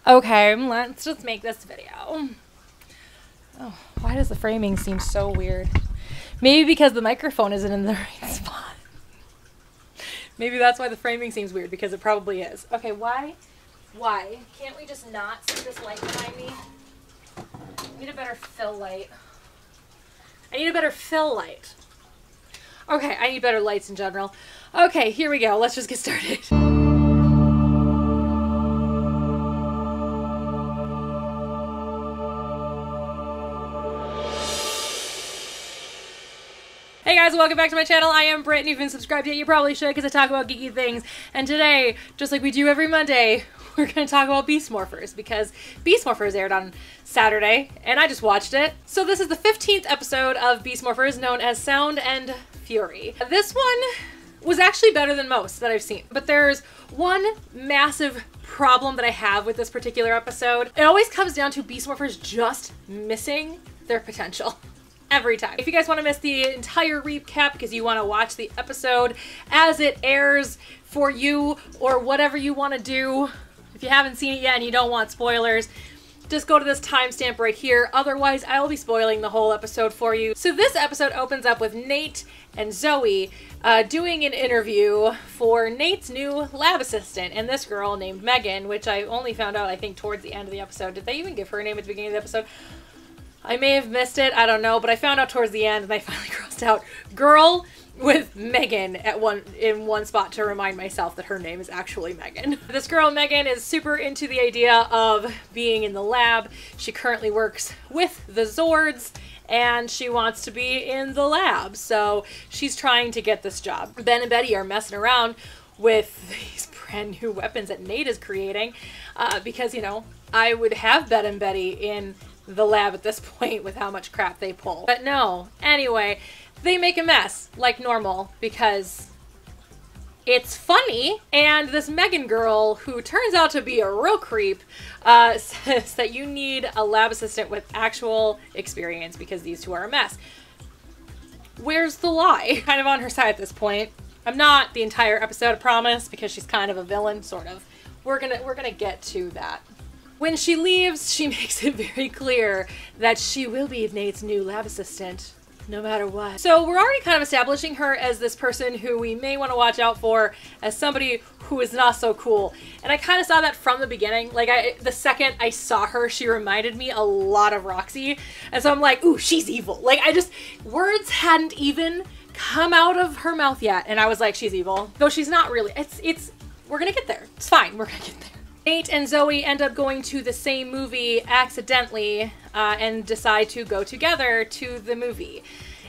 Okay, let's just make this video. Oh, why does the framing seem so weird? Maybe because the microphone isn't in the right spot. Maybe that's why the framing seems weird, because it probably is. Okay, why? Why? Can't we just not see this light behind me? I need a better fill light. I need a better fill light. Okay, I need better lights in general. Okay, here we go. Let's just get started. Hey guys, welcome back to my channel. I am Britt, and if you haven't subscribed yet, you probably should, because I talk about geeky things. And today, just like we do every Monday, we're going to talk about Beast Morphers, because Beast Morphers aired on Saturday, and I just watched it. So this is the 15th episode of Beast Morphers, known as Sound and Fury. This one was actually better than most that I've seen, but there's one massive problem that I have with this particular episode. It always comes down to Beast Morphers just missing their potential. Every time. If you guys want to miss the entire recap because you want to watch the episode as it airs for you, or whatever you want to do, if you haven't seen it yet and you don't want spoilers, just go to this timestamp right here. Otherwise, I will be spoiling the whole episode for you. So this episode opens up with Nate and Zoe doing an interview for Nate's new lab assistant, and this girl named Megan, which I only found out, I think, towards the end of the episode. Did they even give her a name at the beginning of the episode? I may have missed it, I don't know, but I found out towards the end, and I finally crossed out girl with Megan in one spot to remind myself that her name is actually Megan. This girl, Megan, is super into the idea of being in the lab. She currently works with the Zords, and she wants to be in the lab, so she's trying to get this job. Ben and Betty are messing around with these brand new weapons that Nate is creating, because, you know, I would have Ben and Betty in the lab at this point with how much crap they pull. But no. Anyway, they make a mess, like normal, because it's funny, and this Megan girl, who turns out to be a real creep, says that you need a lab assistant with actual experience because these two are a mess. Where's the lie? Kind of on her side at this point. I'm not the entire episode, I promise, because she's kind of a villain, sort of. We're gonna get to that. When she leaves, she makes it very clear that she will be Nate's new lab assistant, no matter what. So we're already kind of establishing her as this person who we may want to watch out for, as somebody who is not so cool. And I kind of saw that from the beginning. Like, the second I saw her, she reminded me a lot of Roxy. And so I'm like, ooh, she's evil. Like, words hadn't even come out of her mouth yet. And I was like, she's evil. Though she's not really. We're gonna get there. It's fine, we're gonna get there. Nate and Zoe end up going to the same movie accidentally and decide to go together to the movie.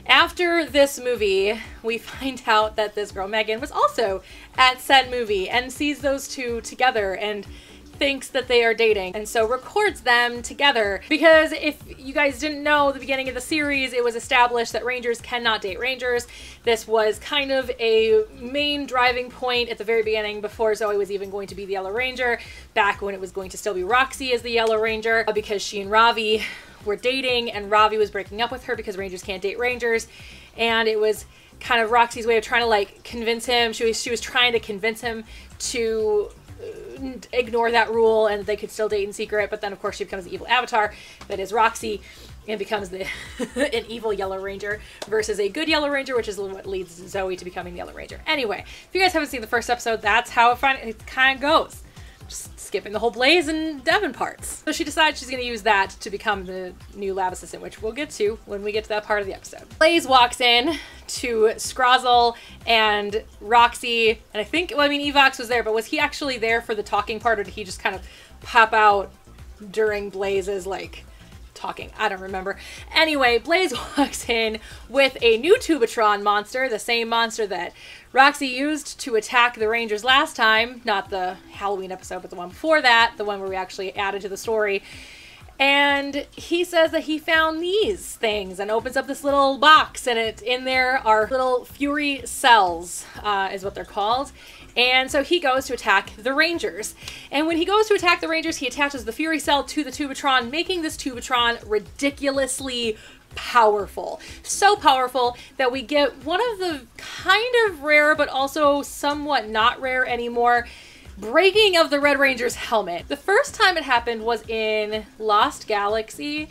After this movie, we find out that this girl, Megan, was also at said movie and sees those two together and thinks that they are dating, and so records them together. Because if you guys didn't know, the beginning of the series, it was established that Rangers cannot date Rangers. This was kind of a main driving point at the very beginning, before Zoe was even going to be the Yellow Ranger, back when it was going to still be Roxy as the Yellow Ranger, because she and Ravi were dating, and Ravi was breaking up with her because Rangers can't date Rangers, and it was kind of Roxy's way of trying to, like, convince him. She was trying to convince him to ignore that rule and they could still date in secret, but then of course she becomes the evil avatar that is Roxy and becomes an evil Yellow Ranger versus a good Yellow Ranger, which is what leads Zoe to becoming the Yellow Ranger. Anyway, if you guys haven't seen the first episode, that's how it kind of goes. Just skipping the whole Blaze and Devon parts. So she decides she's going to use that to become the new lab assistant, which we'll get to when we get to that part of the episode. Blaze walks in to Scrozzle and Roxy, and I think, well, I mean, Evox was there, but was he actually there for the talking part, or did he just kind of pop out during Blaze's, like, talking? I don't remember. Anyway, Blaze walks in with a new Tubatron monster, the same monster that Roxy used to attack the Rangers last time. Not the Halloween episode, but the one before that, the one where we actually added to the story. And he says that he found these things and opens up this little box, and in there are little Fury cells, is what they're called. And so he goes to attack the Rangers. And when he goes to attack the Rangers, he attaches the Fury cell to the Tubatron, making this Tubatron ridiculously powerful. So powerful that we get one of the kind of rare, but also somewhat not rare anymore, breaking of the Red Ranger's helmet. The first time it happened was in Lost Galaxy,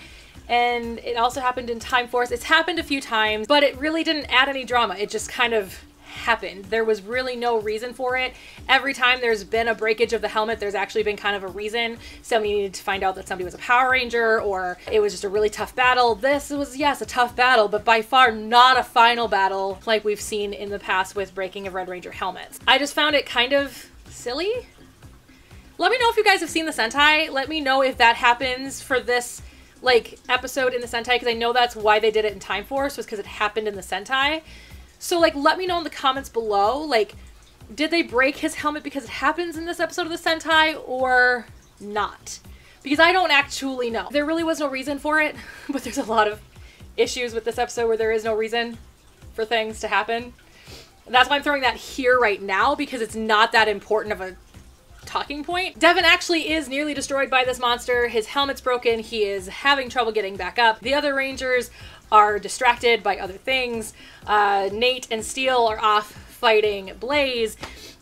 and it also happened in Time Force. It's happened a few times, but it really didn't add any drama. It just kind of happened. There was really no reason for it. Every time there's been a breakage of the helmet, there's actually been kind of a reason. Somebody needed to find out that somebody was a Power Ranger, or it was just a really tough battle. This was, yes, a tough battle, but by far not a final battle like we've seen in the past with breaking of Red Ranger helmets. I just found it kind of silly. Let me know if you guys have seen the Sentai. Let me know if that happens for this like episode in the Sentai, because I know that's why they did it in Time Force, was because it happened in the Sentai. So like, let me know in the comments below, like, did they break his helmet because it happens in this episode of the Sentai or not? Because I don't actually know. There really was no reason for it, but there's a lot of issues with this episode where there is no reason for things to happen. And that's why I'm throwing that here right now, because it's not that important of a talking point. Devin actually is nearly destroyed by this monster. His helmet's broken. He is having trouble getting back up. The other Rangers are distracted by other things. Nate and Steel are off fighting Blaze,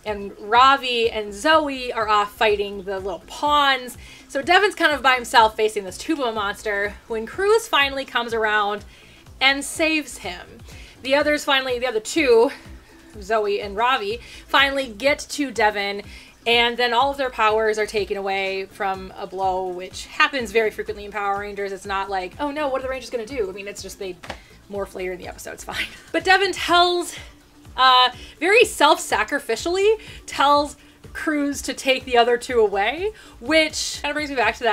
and Ravi and Zoe are off fighting the little pawns. So Devin's kind of by himself facing this tuba monster when Cruz finally comes around and saves him. The other two, Zoe and Ravi, finally get to Devin, and then all of their powers are taken away from a blow, which happens very frequently in Power Rangers. It's not like, oh no, what are the Rangers gonna do? I mean, it's just they morph later in the episode, it's fine. But Devin tells, very self-sacrificially, tells Cruz to take the other two away, which kind of brings me back to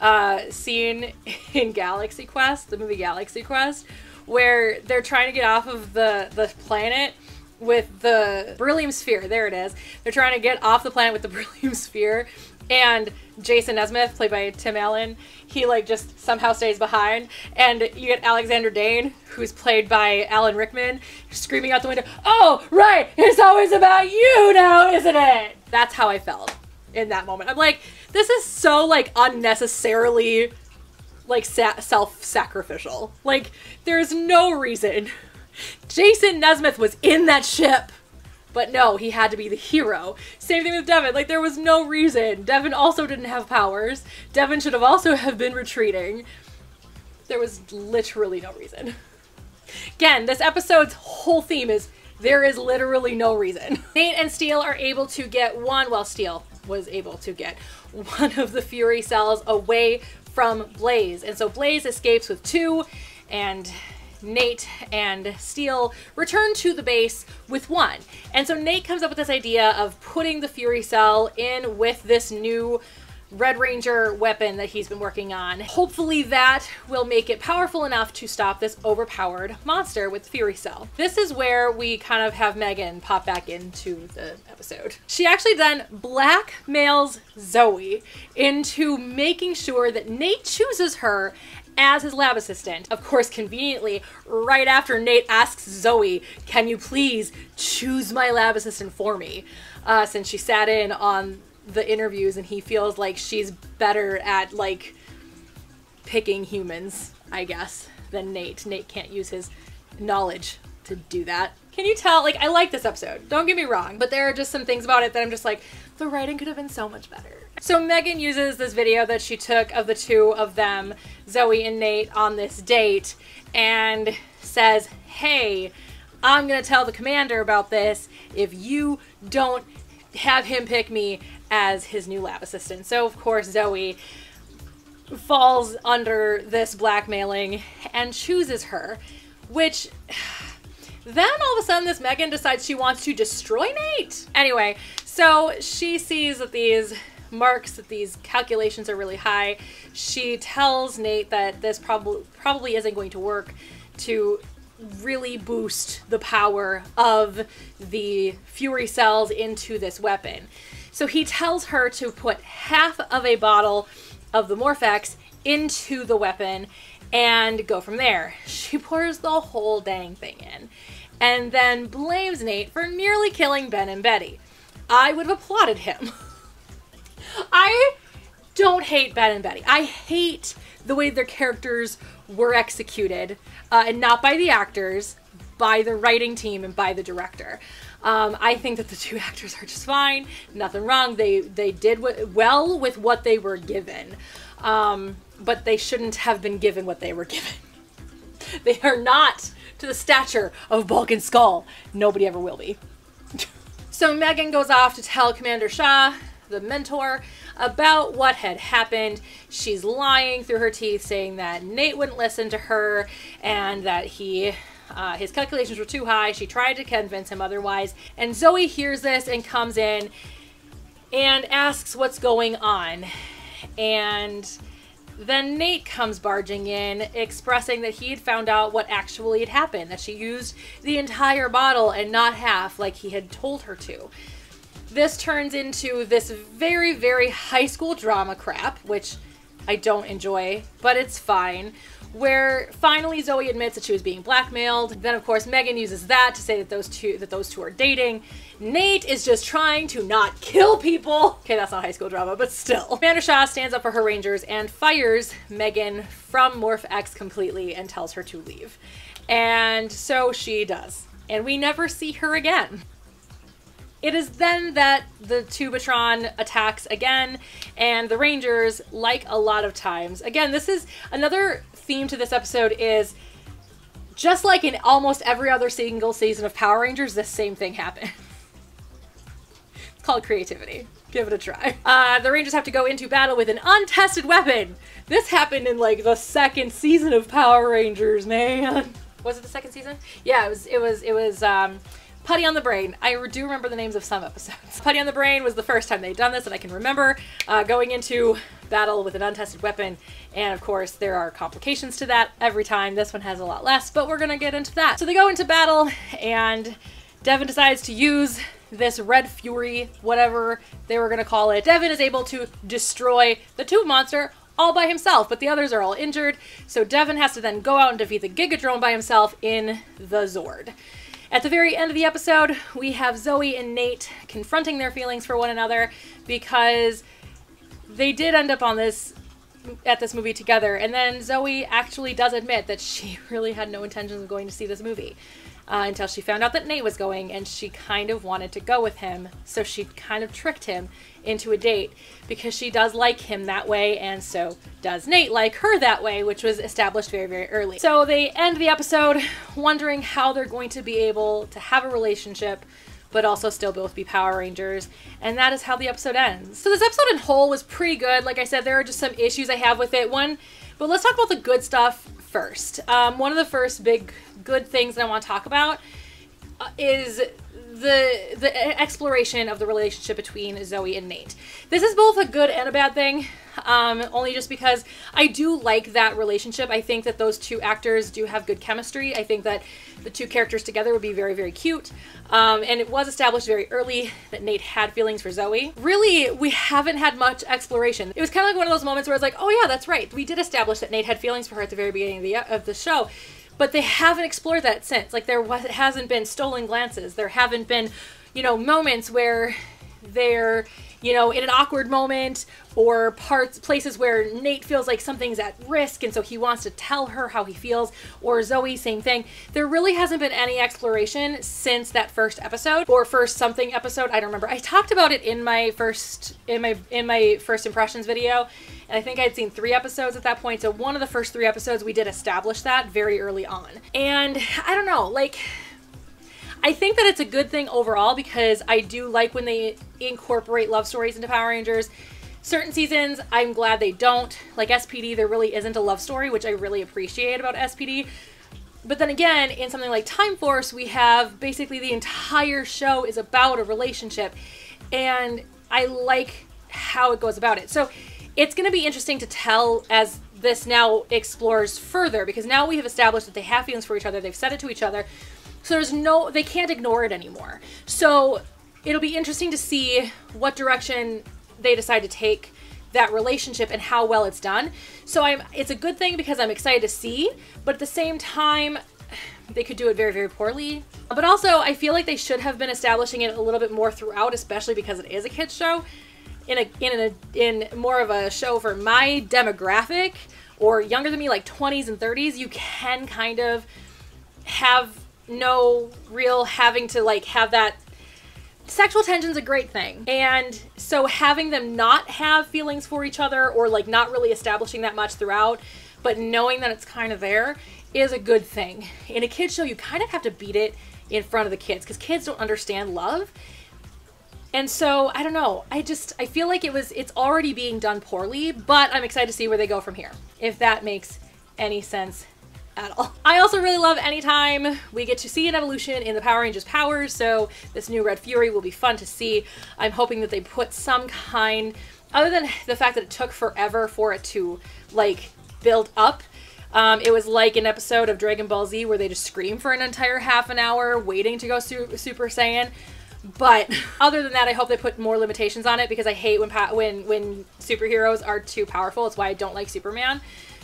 that scene in Galaxy Quest, the movie Galaxy Quest, where they're trying to get off of the planet with the beryllium sphere. There it is. They're trying to get off the planet with the beryllium sphere, and Jason Nesmith, played by Tim Allen, he like just somehow stays behind, and you get Alexander Dane, who's played by Alan Rickman, screaming out the window, "Oh, right, it's always about you now, isn't it?" That's how I felt in that moment. I'm like, this is so like unnecessarily like self-sacrificial. Like, there's no reason. Jason Nesmith was in that ship, but no, he had to be the hero. Same thing with Devin. Like, there was no reason. Devin also didn't have powers. Devin should have also have been retreating. There was literally no reason. Again, this episode's whole theme is there is literally no reason. Nate and Steel are able to get Steel was able to get one of the Fury cells away from Blaze. And so Blaze escapes with two, and Nate and Steel return to the base with one. And so Nate comes up with this idea of putting the Fury Cell in with this new Red Ranger weapon that he's been working on. Hopefully that will make it powerful enough to stop this overpowered monster with the Fury Cell. This is where we kind of have Megan pop back into the episode. She actually then blackmails Zoe into making sure that Nate chooses her as his lab assistant. Of course, conveniently, right after Nate asks Zoe, "Can you please choose my lab assistant for me?" Since she sat in on the interviews and he feels like she's better at like picking humans, I guess, than Nate. Nate can't use his knowledge to do that. Can you tell? Like, I like this episode, don't get me wrong, but there are just some things about it that I'm just like, the writing could have been so much better. So Megan uses this video that she took of the two of them, Zoe and Nate, on this date, and says, "Hey, I'm gonna tell the commander about this if you don't have him pick me as his new lab assistant." So of course Zoe falls under this blackmailing and chooses her, which then all of a sudden this Megan decides she wants to destroy Nate. Anyway, so she sees that these marks, that these calculations are really high. She tells Nate that this probably isn't going to work to really boost the power of the Fury cells into this weapon. So he tells her to put half of a bottle of the Morphex into the weapon and go from there. She pours the whole dang thing in and then blames Nate for nearly killing Ben and Betty. I would have applauded him. I don't hate Ben and Betty. I hate the way their characters were executed, and not by the actors, by the writing team and by the director. I think that the two actors are just fine. Nothing wrong. They did well with what they were given. But they shouldn't have been given what they were given. They are not to the stature of Bulk and Skull. Nobody ever will be. So Megan goes off to tell Commander Shaw, the mentor, about what had happened. She's lying through her teeth, saying that Nate wouldn't listen to her and that his calculations were too high. She tried to convince him otherwise. And Zoe hears this and comes in and asks what's going on. And then Nate comes barging in, expressing that he had found out what actually had happened, that she used the entire bottle and not half like he had told her to. This turns into this very, very high school drama crap, which I don't enjoy, but it's fine, where finally Zoe admits that she was being blackmailed. Then, of course, Megan uses that to say that those two are dating. Nate is just trying to not kill people. Okay, that's not high school drama, but still. Commander Shaw stands up for her Rangers and fires Megan from Morph X completely and tells her to leave. And so she does. And we never see her again. It is then that the Tubatron attacks again, and the Rangers, like a lot of times, again, this is another theme to this episode, is just like in almost every other single season of Power Rangers, this same thing happened. It's called creativity. Give it a try. The Rangers have to go into battle with an untested weapon. This happened in like the second season of Power Rangers, man. Was it the second season? Yeah, it was Putty on the Brain. I do remember the names of some episodes. Putty on the Brain was the first time they'd done this, and I can remember going into battle with an untested weapon, and of course there are complications to that every time. This one has a lot less, but we're gonna get into that. So they go into battle, and Devin decides to use this Red Fury, whatever they were gonna call it. Devin is able to destroy the Tube Monster all by himself, but the others are all injured, so Devin has to then go out and defeat the Gigadrone by himself in the Zord. At the very end of the episode, we have Zoe and Nate confronting their feelings for one another because they did end up at this movie together, and then Zoe actually does admit that she really had no intentions of going to see this movie until she found out that Nate was going, and she kind of wanted to go with him, so she kind of tricked him into a date because she does like him that way, and so does Nate like her that way, which was established very, very early. So they end the episode wondering how they're going to be able to have a relationship but also still both be Power Rangers, and that is how the episode ends. So this episode in whole was pretty good. Like I said, there are just some issues I have with it. But let's talk about the good stuff first. One of the first big good things that I want to talk about is the exploration of the relationship between Zoe and Nate. This is both a good and a bad thing, only just because I do like that relationship. I think that those two actors do have good chemistry. I think that the two characters together would be very, very cute. And it was established very early that Nate had feelings for Zoe. Really, we haven't had much exploration. It was kind of like one of those moments where it's like, oh yeah, that's right. We did establish that Nate had feelings for her at the very beginning of the show. But they haven't explored that since. Like, it hasn't been stolen glances. There haven't been, moments where they're, in an awkward moment, or places where Nate feels like something's at risk and so he wants to tell her how he feels, or Zoe, same thing. There really hasn't been any exploration since that first episode, or first something episode. I don't remember. I talked about it in my first impressions video, and I think I'd seen 3 episodes at that point. So one of the first 3 episodes, we did establish that very early on. And I don't know, I think that it's a good thing overall because I do like when they incorporate love stories into Power Rangers. Certain seasons, I'm glad they don't. Like SPD, there really isn't a love story, which I really appreciate about SPD. But then again, in something like Time Force, we have basically the entire show is about a relationship, and I like how it goes about it. So it's going to be interesting to tell as this now explores further, because now we have established that they have feelings for each other. They've said it to each other. So they can't ignore it anymore. So it'll be interesting to see what direction they decide to take that relationship and how well it's done. So it's a good thing because I'm excited to see, but at the same time, they could do it very, very poorly. But also, I feel like they should have been establishing it a little bit more throughout, especially because it is a kids show. In more of a show for my demographic, or younger than me, like 20s and 30s, you can kind of have no real having to have that sexual tension's a great thing. And so having them not have feelings for each other, or like not really establishing that much throughout, but knowing that it's kind of there, is a good thing. In a kid's show, you kind of have to beat it in front of the kids because kids don't understand love. And so, I don't know, I feel like it's already being done poorly, but I'm excited to see where they go from here, if that makes any sense at all. I also really love anytime we get to see an evolution in the Power Rangers powers, so this new Red Fury will be fun to see. I'm hoping that they put some kind, other than the fact that it took forever for it to, like, build up. It was like an episode of Dragon Ball Z where they just scream for an entire half an hour waiting to go Super Saiyan. But other than that, I hope they put more limitations on it, because I hate when superheroes are too powerful. It's why I don't like Superman,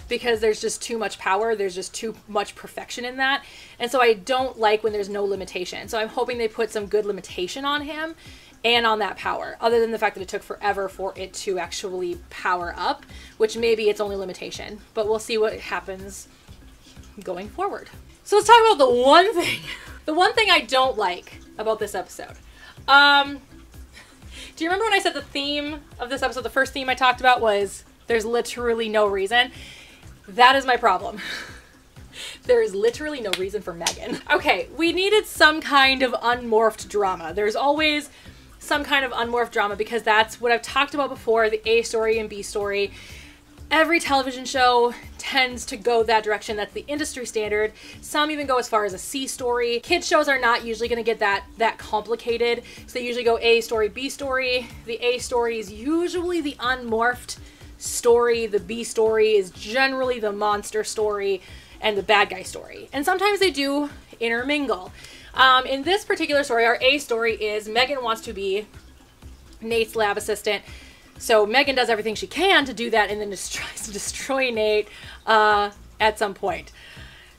because there's just too much power. There's just too much perfection in that. And so I don't like when there's no limitation. So I'm hoping they put some good limitation on him and on that power, other than the fact that it took forever for it to actually power up, which maybe it's only limitation, but we'll see what happens going forward. So let's talk about the one thing I don't like about this episode. Do you remember when I said the theme of this episode, the first theme I talked about was there's literally no reason? That is my problem. There is literally no reason for Megan. Okay, we needed some kind of unmorphed drama. There's always some kind of unmorphed drama, because that's what I've talked about before, the A story and B story. Every television show tends to go that direction. That's the industry standard. Some even go as far as a C story. Kids shows are not usually going to get that complicated. So they usually go A story, B story. The A story is usually the unmorphed story. The B story is generally the monster story and the bad guy story. And sometimes they do intermingle. In this particular story, our A story is Megan wants to be Nate's lab assistant. So Megan does everything she can to do that, and then just tries to destroy Nate at some point.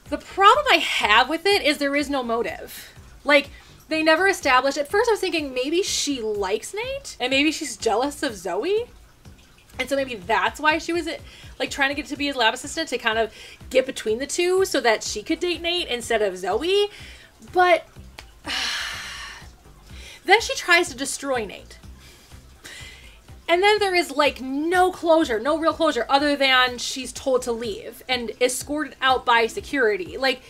The problem I have with it is there is no motive. Like, they never established. At first I was thinking maybe she likes Nate, and maybe she's jealous of Zoe. And so maybe that's why she was like trying to get to be his lab assistant, to kind of get between the two so that she could date Nate instead of Zoe. But then she tries to destroy Nate. And then there is like no closure, no real closure, other than she's told to leave and escorted out by security. Like,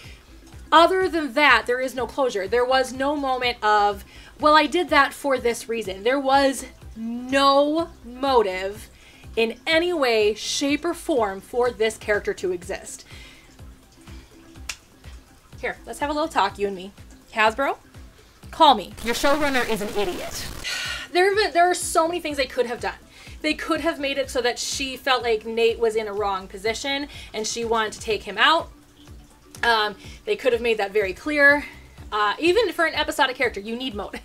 other than that, there is no closure. There was no moment of, well, I did that for this reason. There was no motive in any way, shape, or form for this character to exist. Here, let's have a little talk, you and me. Hasbro, call me. Your showrunner is an idiot. There are so many things they could have done. They could have made it so that she felt like Nate was in a wrong position and she wanted to take him out. They could have made that very clear. Even for an episodic character, you need motive.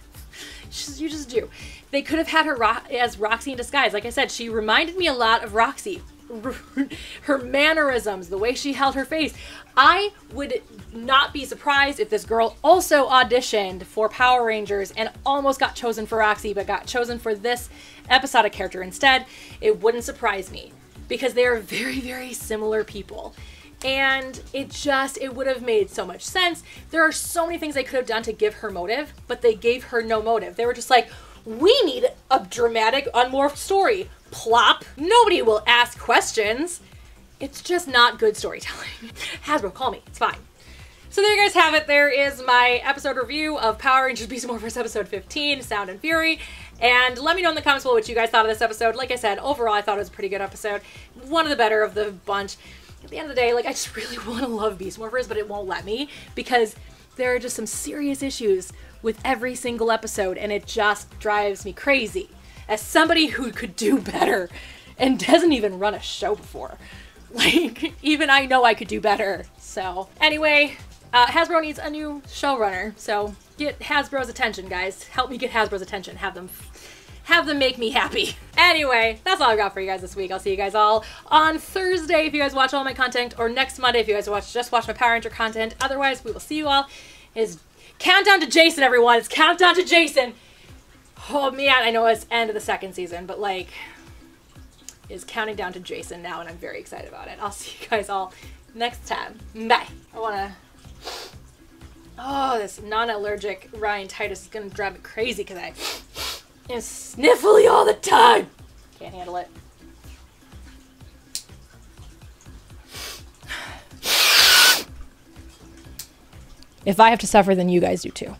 You just do. They could have had her as Roxy in disguise. Like I said, she reminded me a lot of Roxy. Her mannerisms, the way she held her face. I would not be surprised if this girl also auditioned for Power Rangers and almost got chosen for Roxy, but got chosen for this episodic character instead. It wouldn't surprise me, because they are very, very similar people. And it would have made so much sense. There are so many things they could have done to give her motive, but they gave her no motive. They were just like, we need a dramatic, unmorphed story. Plop. Nobody will ask questions. It's just not good storytelling. Hasbro, call me. It's fine. So there you guys have it. There is my episode review of Power Rangers Beast Morphers episode 15, Sound and Fury. And let me know in the comments below what you guys thought of this episode. Like I said, overall I thought it was a pretty good episode. One of the better of the bunch. At the end of the day, like, I just really want to love Beast Morphers, but it won't let me, because there are just some serious issues with every single episode, and it just drives me crazy. As somebody who could do better and doesn't even run a show before. Like, even I know I could do better. So, anyway, Hasbro needs a new showrunner, so get Hasbro's attention, guys. Help me get Hasbro's attention. Have them make me happy. Anyway, that's all I've got for you guys this week. I'll see you guys all on Thursday if you guys watch all my content, or next Monday if you guys just watch my Power Ranger content. Otherwise, we will see you all. It's countdown to Jason, everyone. It's countdown to Jason. Oh man, I know it's end of the second season, but like, it's counting down to Jason now, and I'm very excited about it. I'll see you guys all next time. Bye. Oh, this non-allergic rhinitis is gonna drive me crazy because I am sniffly all the time. Can't handle it. If I have to suffer, then you guys do too.